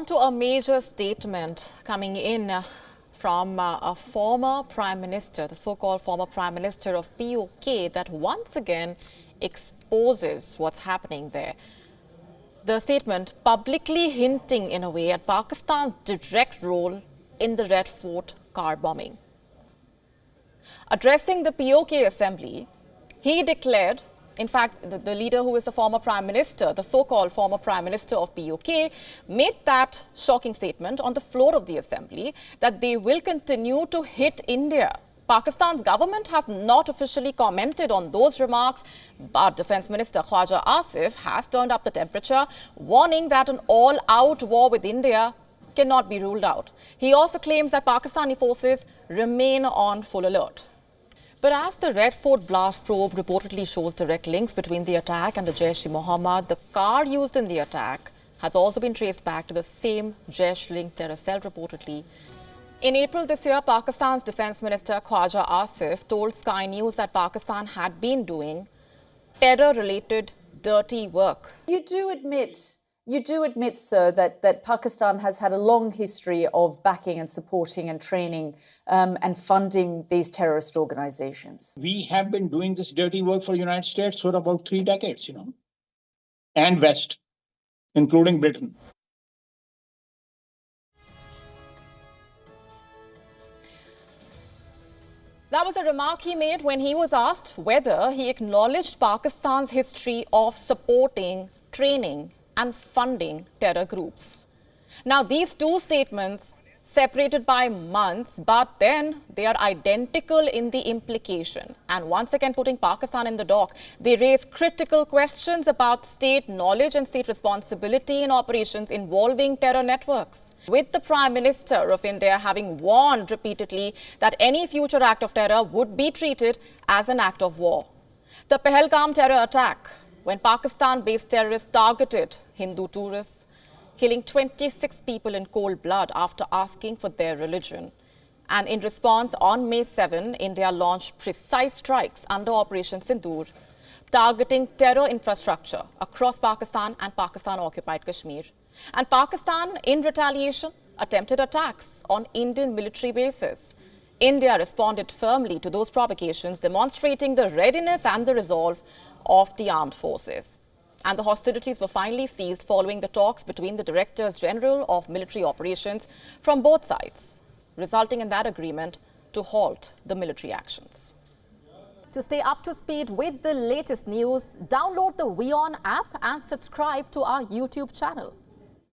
to a major statement coming in from a former Prime Minister, the so-called former Prime Minister of POK, that once again exposes what's happening there. The statement publicly hinting in a way at Pakistan's direct role in the Red Fort car bombing. Addressing the POK assembly, he declared, in fact, the leader who is the former Prime Minister, the so-called former Prime Minister of POK, made that shocking statement on the floor of the assembly that they will continue to hit India. Pakistan's government has not officially commented on those remarks, but Defence Minister Khwaja Asif has turned up the temperature, warning that an all-out war with India cannot be ruled out. He also claims that Pakistani forces remain on full alert. But as the Red Fort blast probe reportedly shows direct links between the attack and the Jaish-e-Mohammed, the car used in the attack has also been traced back to the same Jaish-linked terror cell reportedly. In April this year, Pakistan's Defence Minister Khwaja Asif told Sky News that Pakistan had been doing terror-related dirty work. You do admit, sir, that Pakistan has had a long history of backing and supporting and training and funding these terrorist organizations. We have been doing this dirty work for the United States for about 3 decades, and West, including Britain. That was a remark he made when he was asked whether he acknowledged Pakistan's history of supporting, training and funding terror groups. Now, these two statements separated by months, but then they are identical in the implication. And once again, putting Pakistan in the dock, they raise critical questions about state knowledge and state responsibility in operations involving terror networks. With the Prime Minister of India having warned repeatedly that any future act of terror would be treated as an act of war. The Pahalgam terror attack, when Pakistan-based terrorists targeted Hindu tourists, killing 26 people in cold blood after asking for their religion. And in response, on May 7, India launched precise strikes under Operation Sindoor, targeting terror infrastructure across Pakistan and Pakistan-occupied Kashmir. And Pakistan, in retaliation, attempted attacks on Indian military bases. India responded firmly to those provocations, demonstrating the readiness and the resolve of the armed forces. And the hostilities were finally ceased following the talks between the Directors General of Military Operations from both sides, resulting in that agreement to halt the military actions. To stay up to speed with the latest news, download the WION app and subscribe to our YouTube channel.